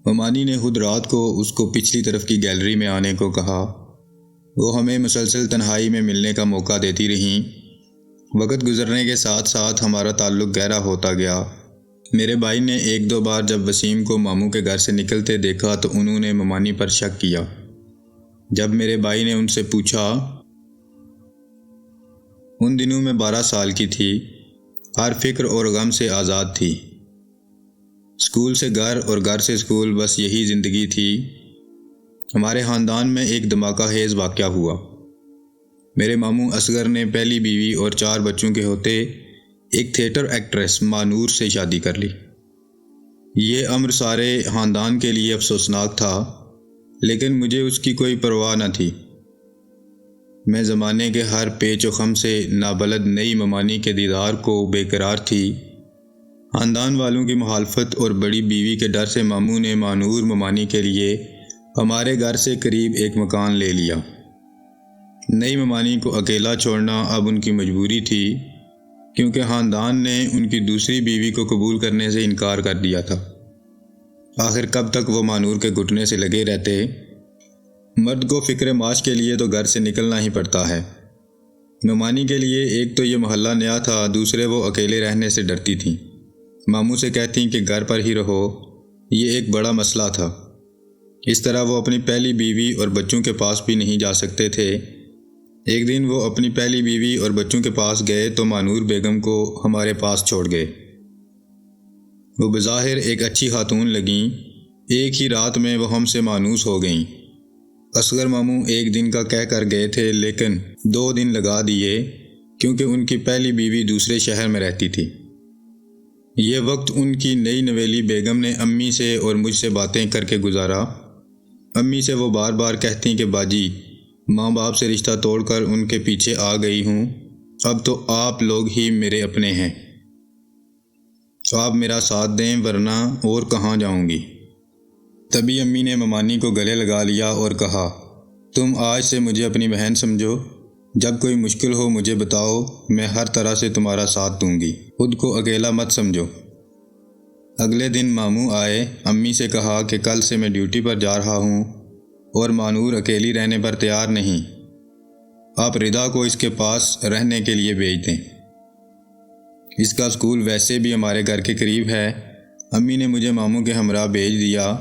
ممانی نے خود رات کو اس کو پچھلی طرف کی گیلری میں آنے کو کہا۔ وہ ہمیں مسلسل تنہائی میں ملنے کا موقع دیتی رہیں۔ وقت گزرنے کے ساتھ ساتھ ہمارا تعلق گہرا ہوتا گیا۔ میرے بھائی نے ایک دو بار جب وسیم کو ماموں کے گھر سے نکلتے دیکھا تو انہوں نے ممانی پر شک کیا۔ جب میرے بھائی نے ان سے پوچھا، ان دنوں میں 12 سال کی تھی، ہر فکر اور غم سے آزاد تھی۔ اسکول سے گھر اور گھر سے اسکول، بس یہی زندگی تھی۔ ہمارے خاندان میں ایک دھماکہ خیز واقعہ ہوا۔ میرے ماموں اصغر نے پہلی بیوی اور 4 بچوں کے ہوتے ایک تھیٹر ایکٹریس مانور سے شادی کر لی۔ یہ امر سارے خاندان کے لیے افسوسناک تھا، لیکن مجھے اس کی کوئی پرواہ نہ تھی۔ میں زمانے کے ہر پیچ و خم سے نابلد نئی ممانی کے دیدار کو بے قرار تھی۔ خاندان والوں کی مخالفت اور بڑی بیوی کے ڈر سے ماموں نے مانور ممانی کے لیے ہمارے گھر سے قریب ایک مکان لے لیا۔ نئی ممانی کو اکیلا چھوڑنا اب ان کی مجبوری تھی، کیونکہ خاندان نے ان کی دوسری بیوی کو قبول کرنے سے انکار کر دیا تھا۔ آخر کب تک وہ مانور کے گھٹنے سے لگے رہتے؟ مرد کو فکر معاش کے لیے تو گھر سے نکلنا ہی پڑتا ہے۔ ممانی کے لیے ایک تو یہ محلہ نیا تھا، دوسرے وہ اکیلے رہنے سے ڈرتی تھیں۔ ماموں سے کہتیں کہ گھر پر ہی رہو، یہ ایک بڑا مسئلہ تھا۔ اس طرح وہ اپنی پہلی بیوی اور بچوں کے پاس بھی نہیں جا سکتے تھے۔ ایک دن وہ اپنی پہلی بیوی اور بچوں کے پاس گئے تو مانور بیگم کو ہمارے پاس چھوڑ گئے۔ وہ بظاہر ایک اچھی خاتون لگیں، ایک ہی رات میں وہ ہم سے مانوس ہو گئیں۔ اصغر ماموں ایک دن کا کہہ کر گئے تھے، لیکن 2 دن لگا دیے، کیونکہ ان کی پہلی بیوی دوسرے شہر میں رہتی تھی۔ یہ وقت ان کی نئی نویلی بیگم نے امی سے اور مجھ سے باتیں کر کے گزارا۔ امی سے وہ بار بار کہتیں کہ باجی، ماں باپ سے رشتہ توڑ کر ان کے پیچھے آ گئی ہوں، اب تو آپ لوگ ہی میرے اپنے ہیں، تو آپ میرا ساتھ دیں، ورنہ اور کہاں جاؤں گی۔ تبھی امی نے ممانی کو گلے لگا لیا اور کہا، تم آج سے مجھے اپنی بہن سمجھو، جب کوئی مشکل ہو مجھے بتاؤ، میں ہر طرح سے تمہارا ساتھ دوں گی، خود کو اکیلا مت سمجھو۔ اگلے دن ماموں آئے، امی سے کہا کہ کل سے میں ڈیوٹی پر جا رہا ہوں اور مانور اکیلی رہنے پر تیار نہیں، آپ ردا کو اس کے پاس رہنے کے لیے بھیج دیں، اس کا اسکول ویسے بھی ہمارے گھر کے قریب ہے۔ امی نے مجھے ماموں کے ہمراہ بھیج دیا۔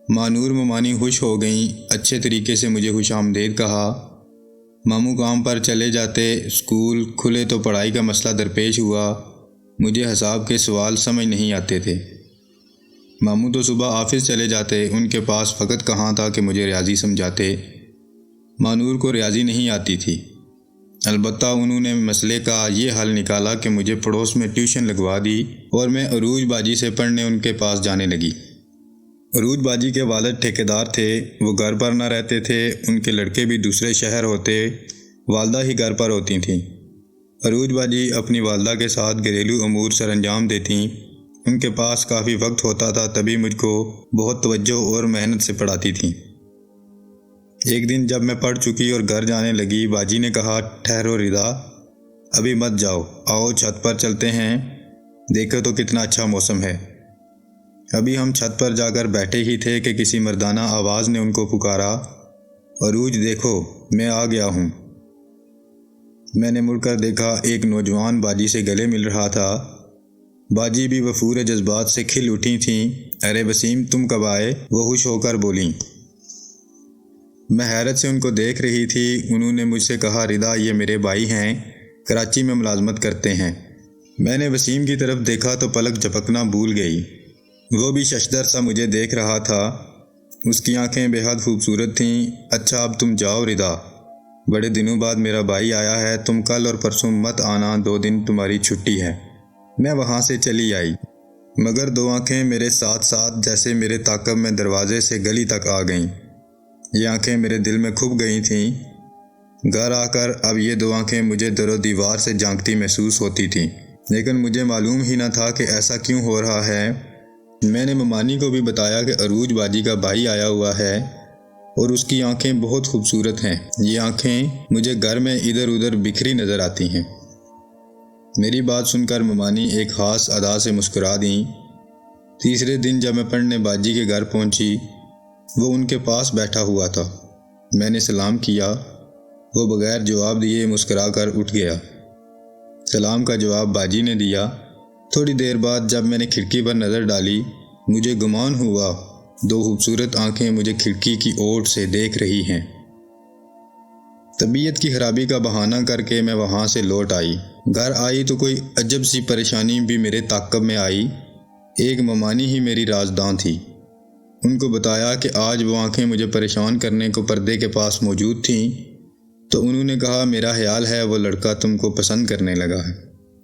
مانور ممانی خوش ہو گئیں، اچھے طریقے سے مجھے خوش آمدید کہا۔ ماموں کام پر چلے جاتے، اسکول کھلے تو پڑھائی کا مسئلہ درپیش ہوا۔ مجھے حساب کے سوال سمجھ نہیں آتے تھے۔ ماموں تو صبح آفس چلے جاتے، ان کے پاس وقت کہاں تھا کہ مجھے ریاضی سمجھاتے۔ مانور کو ریاضی نہیں آتی تھی، البتہ انہوں نے مسئلے کا یہ حل نکالا کہ مجھے پڑوس میں ٹیوشن لگوا دی اور میں عروج باجی سے پڑھنے ان کے پاس جانے لگی۔ عروج باجی کے والد ٹھیکیدار تھے، وہ گھر پر نہ رہتے تھے، ان کے لڑکے بھی دوسرے شہر ہوتے، والدہ ہی گھر پر ہوتی تھیں۔ عروج باجی اپنی والدہ کے ساتھ گھریلو امور سر انجام دیتیں، ان کے پاس کافی وقت ہوتا تھا، تبھی مجھ کو بہت توجہ اور محنت سے پڑھاتی تھیں۔ ایک دن جب میں پڑھ چکی اور گھر جانے لگی، باجی نے کہا، ٹھہرو ردا، ابھی مت جاؤ، آؤ چھت پر چلتے ہیں، دیکھو تو کتنا اچھا موسم ہے۔ ابھی ہم چھت پر جا کر بیٹھے ہی تھے کہ کسی مردانہ آواز نے ان کو پکارا، عروج دیکھو، میں آ گیا ہوں۔ میں نے مڑ کر دیکھا، ایک نوجوان باجی سے گلے مل رہا تھا۔ باجی بھی وفور جذبات سے کھل اٹھی تھیں۔ ارے وسیم، تم کب آئے؟ وہ خوش ہو کر بولیں۔ میں حیرت سے ان کو دیکھ رہی تھی۔ انہوں نے مجھ سے کہا، ردا، یہ میرے بھائی ہیں، کراچی میں ملازمت کرتے ہیں۔ میں نے وسیم کی طرف دیکھا تو پلک جھپکنا بھول گئی۔ وہ بھی ششدر سا مجھے دیکھ رہا تھا، اس کی آنکھیں بے حد خوبصورت تھیں۔ اچھا اب تم جاؤ ردا، بڑے دنوں بعد میرا بھائی آیا ہے، تم کل اور پرسوں مت آنا، 2 دن تمہاری چھٹی ہے۔ میں وہاں سے چلی آئی، مگر 2 آنکھیں میرے ساتھ ساتھ جیسے میرے تعاقب میں دروازے سے گلی تک آ گئیں۔ یہ آنکھیں میرے دل میں کھپ گئی تھیں۔ گھر آ کر اب یہ 2 آنکھیں مجھے در و دیوار سے جھانکتی محسوس ہوتی تھیں، لیکن مجھے معلوم ہی نہ تھا کہ ایسا کیوں ہو رہا ہے۔ میں نے ممانی کو بھی بتایا کہ عروج باجی کا بھائی آیا ہوا ہے اور اس کی آنکھیں بہت خوبصورت ہیں۔ یہ آنکھیں مجھے گھر میں ادھر ادھر بکھری نظر آتی ہیں۔ میری بات سن کر ممانی ایک خاص ادا سے مسکرا دیں۔ تیسرے دن جب میں پڑھنے باجی کے گھر پہنچی، وہ ان کے پاس بیٹھا ہوا تھا۔ میں نے سلام کیا، وہ بغیر جواب دیے مسکرا کر اٹھ گیا۔ سلام کا جواب باجی نے دیا۔ تھوڑی دیر بعد جب میں نے کھڑکی پر نظر ڈالی، مجھے گمان ہوا 2 خوبصورت آنکھیں مجھے کھڑکی کی اوٹ سے دیکھ رہی ہیں۔ طبیعت کی خرابی کا بہانہ کر کے میں وہاں سے لوٹ آئی۔ گھر آئی تو کوئی عجب سی پریشانی بھی میرے تعاقب میں آئی۔ ایک ممانی ہی میری رازداں تھی۔ ان کو بتایا کہ آج وہ آنکھیں مجھے پریشان کرنے کو پردے کے پاس موجود تھیں، تو انہوں نے کہا میرا خیال ہے وہ لڑکا تم کو پسند کرنے لگا ہے۔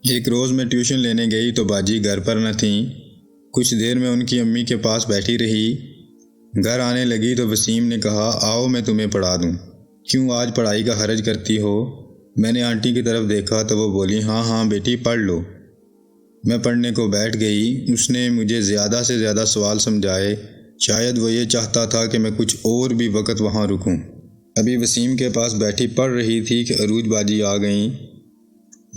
ایک روز میں ٹیوشن لینے گئی تو باجی گھر پر نہ تھیں۔ کچھ دیر میں ان کی امی کے پاس بیٹھی رہی۔ گھر آنے لگی تو وسیم نے کہا آؤ میں تمہیں پڑھا دوں، کیوں آج پڑھائی کا حرج کرتی ہو؟ میں نے آنٹی کی طرف دیکھا تو وہ بولی ہاں بیٹی پڑھ لو۔ میں پڑھنے کو بیٹھ گئی۔ اس نے مجھے زیادہ سے زیادہ سوال سمجھائے، شاید وہ یہ چاہتا تھا کہ میں کچھ اور بھی وقت وہاں رکوں۔ ابھی وسیم کے پاس بیٹھی پڑھ رہی تھی کہ عروج باجی آ گئیں۔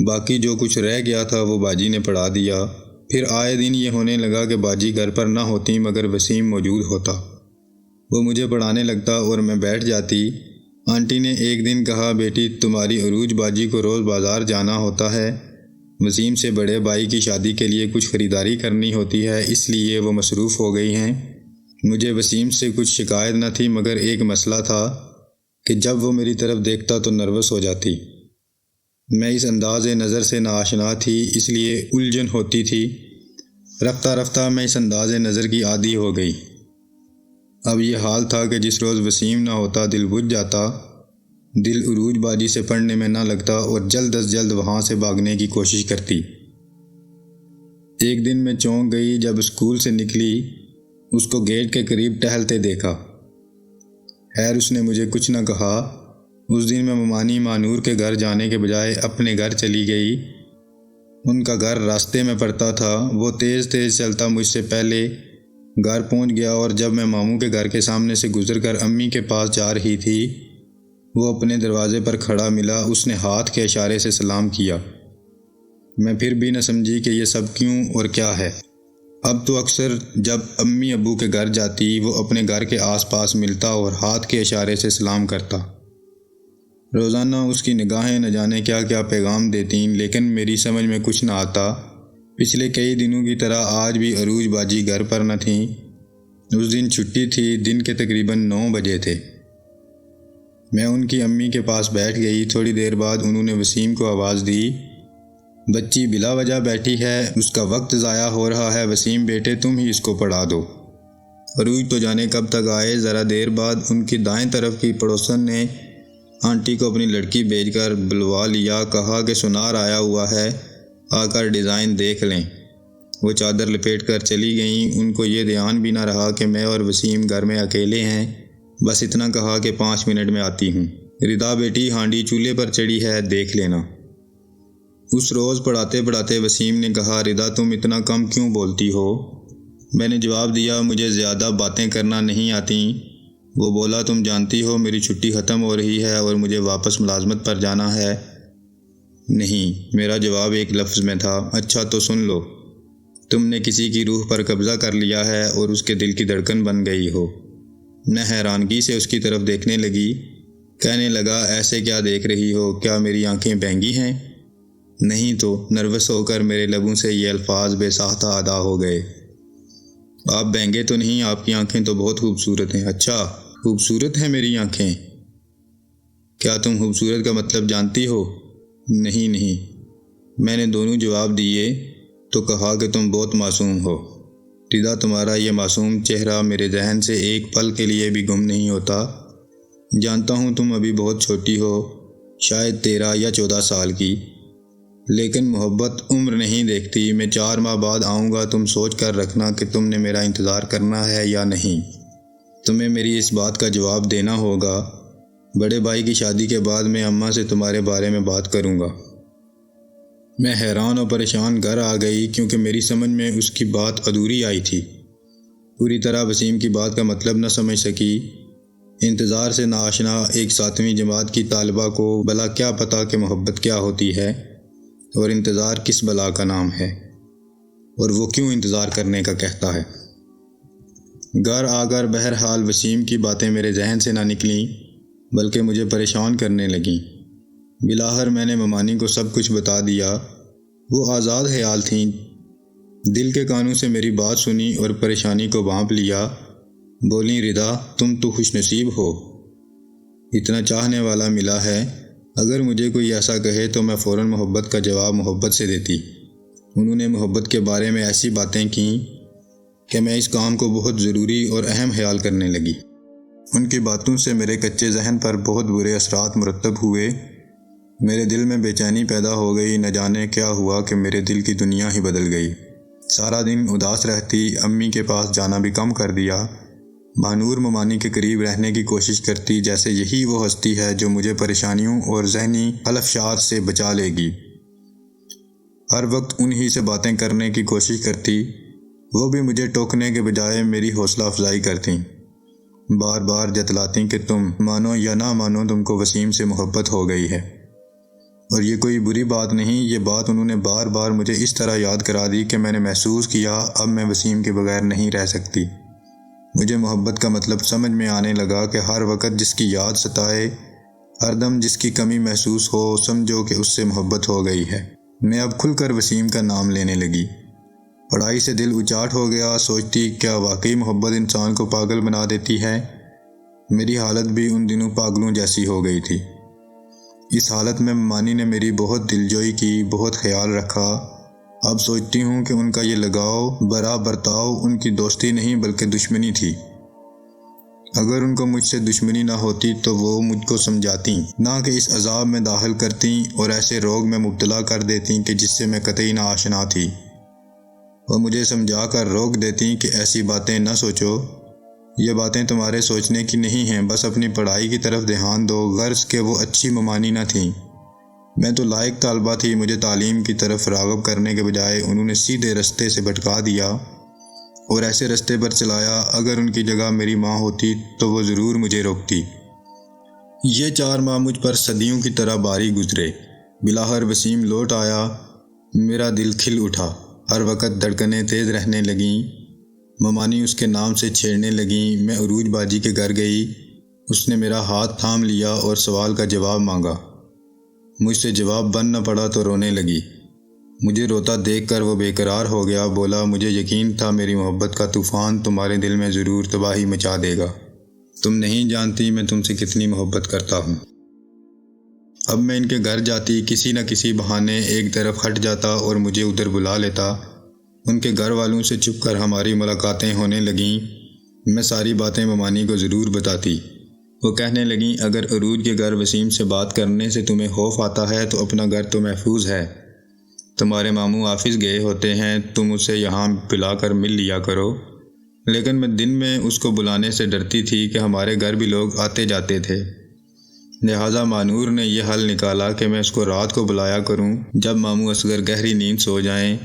باقی جو کچھ رہ گیا تھا وہ باجی نے پڑھا دیا۔ پھر آئے دن یہ ہونے لگا کہ باجی گھر پر نہ ہوتی مگر وسیم موجود ہوتا۔ وہ مجھے پڑھانے لگتا اور میں بیٹھ جاتی۔ آنٹی نے ایک دن کہا بیٹی تمہاری عروج باجی کو روز بازار جانا ہوتا ہے، وسیم سے بڑے بھائی کی شادی کے لیے کچھ خریداری کرنی ہوتی ہے، اس لیے وہ مصروف ہو گئی ہیں۔ مجھے وسیم سے کچھ شکایت نہ تھی مگر ایک مسئلہ تھا کہ جب وہ میری طرف دیکھتا تو نروس ہو جاتی۔ میں اس انداز نظر سے ناآشنا تھی، اس لیے الجھن ہوتی تھی۔ رفتہ رفتہ میں اس انداز نظر کی عادی ہو گئی۔ اب یہ حال تھا کہ جس روز وسیم نہ ہوتا دل بجھ جاتا، دل عروج باجی سے پڑھنے میں نہ لگتا اور جلد از جلد وہاں سے بھاگنے کی کوشش کرتی۔ ایک دن میں چونک گئی جب اسکول سے نکلی، اس کو گیٹ کے قریب ٹہلتے دیکھا۔ خیر اس نے مجھے کچھ نہ کہا۔ اس دن میں ممانی مانور کے گھر جانے کے بجائے اپنے گھر چلی گئی۔ ان کا گھر راستے میں پڑتا تھا۔ وہ تیز تیز چلتا مجھ سے پہلے گھر پہنچ گیا اور جب میں ماموں کے گھر کے سامنے سے گزر کر امی کے پاس جا رہی تھی، وہ اپنے دروازے پر کھڑا ملا۔ اس نے ہاتھ کے اشارے سے سلام کیا۔ میں پھر بھی نہ سمجھی کہ یہ سب کیوں اور کیا ہے۔ اب تو اکثر جب امی ابو کے گھر جاتی وہ اپنے گھر کے آس پاس ملتا اور ہاتھ کے اشارے سے سلام کرتا۔ روزانہ اس کی نگاہیں نہ جانے کیا کیا پیغام دیتیں، لیکن میری سمجھ میں کچھ نہ آتا۔ پچھلے کئی دنوں کی طرح آج بھی عروج باجی گھر پر نہ تھیں۔ اس دن چھٹی تھی، دن کے تقریباً 9 بجے تھے۔ میں ان کی امی کے پاس بیٹھ گئی۔ تھوڑی دیر بعد انہوں نے وسیم کو آواز دی، بچی بلا وجہ بیٹھی ہے، اس کا وقت ضائع ہو رہا ہے، وسیم بیٹے تم ہی اس کو پڑھا دو۔ عروج تو جانے کب تک آئے۔ ذرا دیر بعد ان کی دائیں طرف کی پڑوسن نے آنٹی کو اپنی لڑکی بھیج کر بلوا لیا، کہا کہ سونار آیا ہوا ہے، آ کر ڈیزائن دیکھ لیں۔ وہ چادر لپیٹ کر چلی گئیں۔ ان کو یہ دھیان بھی نہ رہا کہ میں اور وسیم گھر میں اکیلے ہیں، بس اتنا کہا کہ 5 منٹ میں آتی ہوں۔ ردا بیٹی ہانڈی چولہے پر چڑھی ہے، دیکھ لینا۔ اس روز پڑھاتے پڑھاتے وسیم نے کہا ردا تم اتنا کم کیوں بولتی ہو؟ میں نے جواب دیا مجھے زیادہ باتیں کرنا نہیں آتیں۔ وہ بولا تم جانتی ہو میری چھٹی ختم ہو رہی ہے اور مجھے واپس ملازمت پر جانا ہے۔ نہیں، میرا جواب ایک لفظ میں تھا۔ اچھا تو سن لو، تم نے کسی کی روح پر قبضہ کر لیا ہے اور اس کے دل کی دھڑکن بن گئی ہو۔ میں حیرانگی سے اس کی طرف دیکھنے لگی۔ کہنے لگا ایسے کیا دیکھ رہی ہو؟ کیا میری آنکھیں بینگی ہیں؟ نہیں تو۔ نروس ہو کر میرے لبوں سے یہ الفاظ بے ساختہ ادا ہو گئے۔ آپ بینگے تو نہیں، آپ کی آنکھیں تو بہت خوبصورت ہیں۔ اچھا خوبصورت ہیں میری آنکھیں؟ کیا تم خوبصورت کا مطلب جانتی ہو؟ نہیں۔ میں نے دونوں جواب دیے تو کہا کہ تم بہت معصوم ہو۔ ردا تمہارا یہ معصوم چہرہ میرے ذہن سے ایک پل کے لیے بھی گم نہیں ہوتا۔ جانتا ہوں تم ابھی بہت چھوٹی ہو، شاید 13 یا 14 سال کی، لیکن محبت عمر نہیں دیکھتی۔ میں 4 ماہ بعد آؤں گا، تم سوچ کر رکھنا کہ تم نے میرا انتظار کرنا ہے یا نہیں۔ تمہیں میری اس بات کا جواب دینا ہوگا۔ بڑے بھائی کی شادی کے بعد میں اماں سے تمہارے بارے میں بات کروں گا۔ میں حیران اور پریشان گھر آ گئی کیونکہ میری سمجھ میں اس کی بات ادھوری آئی تھی۔ پوری طرح وسیم کی بات کا مطلب نہ سمجھ سکی۔ انتظار سے ناآشنا ایک 7ویں جماعت کی طالبہ کو بھلا کیا پتہ کہ محبت کیا ہوتی ہے اور انتظار کس بلا کا نام ہے۔ اور وہ کیوں انتظار کرنے کا کہتا ہے۔ گھر آ کر بہرحال وسیم کی باتیں میرے ذہن سے نہ نکلیں بلکہ مجھے پریشان کرنے لگیں۔ بالآخر میں نے ممانی کو سب کچھ بتا دیا۔ وہ آزاد خیال تھیں، دل کے کانوں سے میری بات سنی اور پریشانی کو بھانپ لیا۔ بولیں، ردا تم تو خوش نصیب ہو، اتنا چاہنے والا ملا ہے۔ اگر مجھے کوئی ایسا کہے تو میں فوراً محبت کا جواب محبت سے دیتی۔ انہوں نے محبت کے بارے میں ایسی باتیں کیں کہ میں اس کام کو بہت ضروری اور اہم خیال کرنے لگی۔ ان کی باتوں سے میرے کچے ذہن پر بہت برے اثرات مرتب ہوئے۔ میرے دل میں بے چینی پیدا ہو گئی۔ نہ جانے کیا ہوا کہ میرے دل کی دنیا ہی بدل گئی۔ سارا دن اداس رہتی، امی کے پاس جانا بھی کم کر دیا۔ بہنور ممانی کے قریب رہنے کی کوشش کرتی، جیسے یہی وہ ہستی ہے جو مجھے پریشانیوں اور ذہنی خلفشات سے بچا لے گی۔ ہر وقت انہی سے باتیں کرنے کی کوشش کرتی، وہ بھی مجھے ٹوکنے کے بجائے میری حوصلہ افزائی کرتیں، بار بار جتلاتیں کہ تم مانو یا نہ مانو تم کو وسیم سے محبت ہو گئی ہے۔ اور یہ کوئی بری بات نہیں، یہ بات انہوں نے بار بار مجھے اس طرح یاد کرا دی کہ میں نے محسوس کیا اب میں وسیم کے بغیر نہیں رہ سکتی۔ مجھے محبت کا مطلب سمجھ میں آنے لگا کہ ہر وقت جس کی یاد ستائے، ہر دم جس کی کمی محسوس ہو، سمجھو کہ اس سے محبت ہو گئی ہے۔ میں اب کھل کر وسیم کا نام لینے لگی۔ پڑھائی سے دل اچاٹ ہو گیا، سوچتی کیا واقعی محبت انسان کو پاگل بنا دیتی ہے؟ میری حالت بھی ان دنوں پاگلوں جیسی ہو گئی تھی۔ اس حالت میں ممانی نے میری بہت دلجوئی کی، بہت خیال رکھا۔ اب سوچتی ہوں کہ ان کا یہ لگاؤ برا برتاؤ ان کی دوستی نہیں بلکہ دشمنی تھی۔ اگر ان کو مجھ سے دشمنی نہ ہوتی تو وہ مجھ کو سمجھاتیں، نہ کہ اس عذاب میں داخل کرتیں اور ایسے روگ میں مبتلا کر دیتیں کہ جس سے میں قطعی نہ آشنا تھی۔ وہ مجھے سمجھا کر روک دیتیں کہ ایسی باتیں نہ سوچو، یہ باتیں تمہارے سوچنے کی نہیں ہیں، بس اپنی پڑھائی کی طرف دھیان دو۔ غرض کہ وہ اچھی ممانی نہ تھیں، میں تو لائق طالبہ تھی۔ مجھے تعلیم کی طرف راغب کرنے کے بجائے انہوں نے سیدھے رستے سے بھٹکا دیا اور ایسے رستے پر چلایا، اگر ان کی جگہ میری ماں ہوتی تو وہ ضرور مجھے روکتی۔ یہ 4 ماہ مجھ پر صدیوں کی طرح باری گزرے۔ بالآخر وسیم لوٹ آیا، میرا دل کھل اٹھا، ہر وقت دھڑکنیں تیز رہنے لگیں، ممانی اس کے نام سے چھیڑنے لگیں۔ میں عروج باجی کے گھر گئی، اس نے میرا ہاتھ تھام لیا اور سوال کا جواب مانگا۔ مجھ سے جواب بن نہ پڑا تو رونے لگی۔ مجھے روتا دیکھ کر وہ بے قرار ہو گیا، بولا مجھے یقین تھا میری محبت کا طوفان تمہارے دل میں ضرور تباہی مچا دے گا، تم نہیں جانتی میں تم سے کتنی محبت کرتا ہوں۔ اب میں ان کے گھر جاتی، کسی نہ کسی بہانے ایک طرف ہٹ جاتا اور مجھے ادھر بلا لیتا۔ ان کے گھر والوں سے چھپ کر ہماری ملاقاتیں ہونے لگیں۔ میں ساری باتیں ممانی کو ضرور بتاتی۔ وہ کہنے لگیں اگر عروج کے گھر وسیم سے بات کرنے سے تمہیں خوف آتا ہے تو اپنا گھر تو محفوظ ہے، تمہارے ماموں آفس گئے ہوتے ہیں، تم اسے یہاں بلا کر مل لیا کرو۔ لیکن میں دن میں اس کو بلانے سے ڈرتی تھی کہ ہمارے گھر بھی لوگ آتے جاتے تھے، لہٰذا مانور نے یہ حل نکالا کہ میں اس کو رات کو بلایا کروں جب ماموں اصغر گہری نیند سو جائیں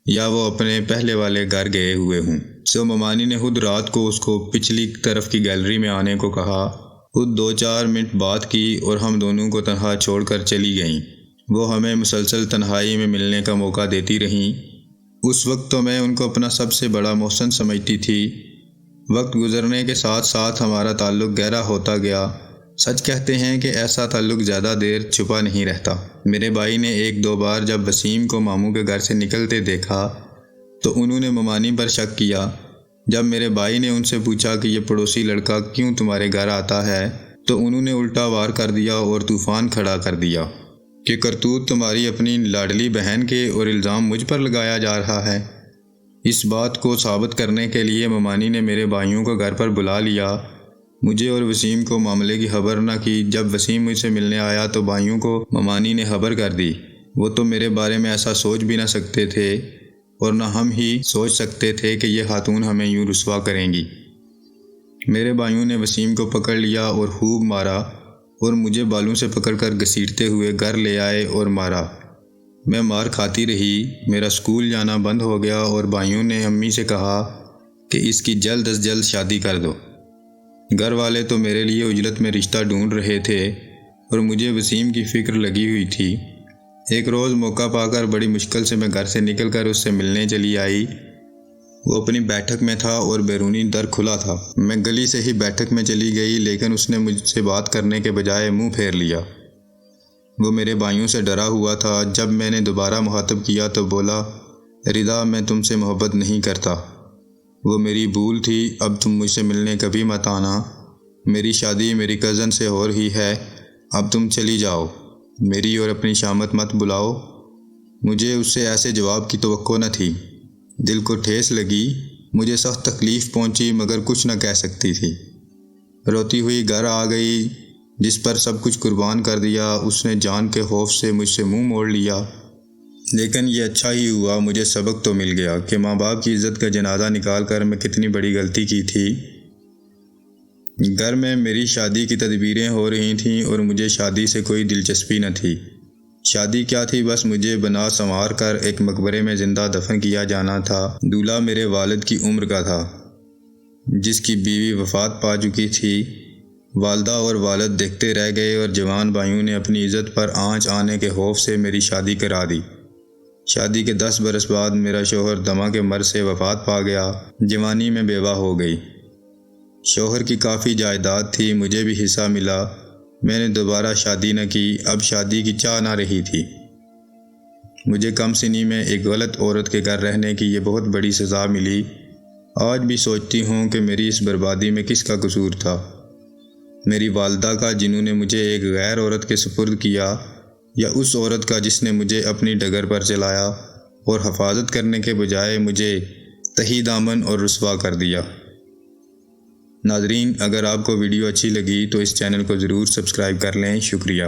یا وہ اپنے پہلے والے گھر گئے ہوئے ہوں۔ سو ممانی نے خود رات کو اس کو پچھلی طرف کی گیلری میں آنے کو کہا، خود 2-4 منٹ بات کی اور ہم دونوں کو تنہا چھوڑ کر چلی گئیں۔ وہ ہمیں مسلسل تنہائی میں ملنے کا موقع دیتی رہیں۔ اس وقت تو میں ان کو اپنا سب سے بڑا محسن سمجھتی تھی۔ وقت گزرنے کے ساتھ ساتھ ہمارا تعلق گہرا ہوتا گیا۔ سچ کہتے ہیں کہ ایسا تعلق زیادہ دیر چھپا نہیں رہتا۔ میرے بھائی نے 1-2 بار جب وسیم کو ماموں کے گھر سے نکلتے دیکھا تو انہوں نے ممانی پر شک کیا۔ جب میرے بھائی نے ان سے پوچھا کہ یہ پڑوسی لڑکا کیوں تمہارے گھر آتا ہے تو انہوں نے الٹا وار کر دیا اور طوفان کھڑا کر دیا کہ کرتوت تمہاری اپنی لاڈلی بہن کے اور الزام مجھ پر لگایا جا رہا ہے۔ اس بات کو ثابت کرنے کے لیے ممانی نے میرے بھائیوں کو گھر پر بلا لیا۔ مجھے اور وسیم کو معاملے کی خبر نہ کی۔ جب وسیم مجھ سے ملنے آیا تو بھائیوں کو ممانی نے خبر کر دی۔ وہ تو میرے بارے میں ایسا سوچ بھی نہ سکتے تھے اور نہ ہم ہی سوچ سکتے تھے کہ یہ خاتون ہمیں یوں رسوا کریں گی۔ میرے بھائیوں نے وسیم کو پکڑ لیا اور خوب مارا اور مجھے بالوں سے پکڑ کر گھسیٹتے ہوئے گھر لے آئے اور مارا۔ میں مار کھاتی رہی۔ میرا اسکول جانا بند ہو گیا اور بھائیوں نے امی سے کہا کہ اس کی جلد از جلد شادی کر دو۔ گھر والے تو میرے لیے اجلت میں رشتہ ڈھونڈ رہے تھے اور مجھے وسیم کی فکر لگی ہوئی تھی۔ ایک روز موقع پا کر بڑی مشکل سے میں گھر سے نکل کر اس سے ملنے چلی آئی۔ وہ اپنی بیٹھک میں تھا اور بیرونی در کھلا تھا۔ میں گلی سے ہی بیٹھک میں چلی گئی، لیکن اس نے مجھ سے بات کرنے کے بجائے منہ پھیر لیا۔ وہ میرے بھائیوں سے ڈرا ہوا تھا۔ جب میں نے دوبارہ مخاطب کیا تو بولا، ردا، میں تم سے محبت نہیں کرتا۔ وہ میری بھول تھی، اب تم مجھ سے ملنے کبھی مت آنا۔ میری شادی میری کزن سے ہو رہی ہے، اب تم چلی جاؤ، میری اور اپنی شامت مت بلاؤ۔ مجھے اس سے ایسے جواب کی توقع نہ تھی۔ دل کو ٹھیس لگی، مجھے سخت تکلیف پہنچی، مگر کچھ نہ کہہ سکتی تھی۔ روتی ہوئی گھر آ گئی، جس پر سب کچھ قربان کر دیا۔ اس نے جان کے خوف سے مجھ سے منہ موڑ لیا، لیکن یہ اچھا ہی ہوا، مجھے سبق تو مل گیا کہ ماں باپ کی عزت کا جنازہ نکال کر میں کتنی بڑی غلطی کی تھی۔ گھر میں میری شادی کی تدبیریں ہو رہی تھیں اور مجھے شادی سے کوئی دلچسپی نہ تھی۔ شادی کیا تھی، بس مجھے بنا سنوار کر ایک مقبرے میں زندہ دفن کیا جانا تھا۔ دولہا میرے والد کی عمر کا تھا، جس کی بیوی وفات پا چکی تھی۔ والدہ اور والد دیکھتے رہ گئے اور جوان بھائیوں نے اپنی عزت پر آنچ آنے کے خوف سے میری شادی کرا دی۔ شادی کے 10 برس بعد میرا شوہر دمہ کے مرض سے وفات پا گیا۔ جوانی میں بیوہ ہو گئی۔ شوہر کی کافی جائیداد تھی، مجھے بھی حصہ ملا۔ میں نے دوبارہ شادی نہ کی، اب شادی کی چاہ نہ رہی تھی۔ مجھے کم سنی میں ایک غلط عورت کے گھر رہنے کی یہ بہت بڑی سزا ملی۔ آج بھی سوچتی ہوں کہ میری اس بربادی میں کس کا قصور تھا؟ میری والدہ کا، جنہوں نے مجھے ایک غیر عورت کے سپرد کیا، یا اس عورت کا جس نے مجھے اپنی ڈگر پر چلایا اور حفاظت کرنے کے بجائے مجھے تہی دامن اور رسوا کر دیا؟ ناظرین، اگر آپ کو ویڈیو اچھی لگی تو اس چینل کو ضرور سبسکرائب کر لیں۔ شکریہ۔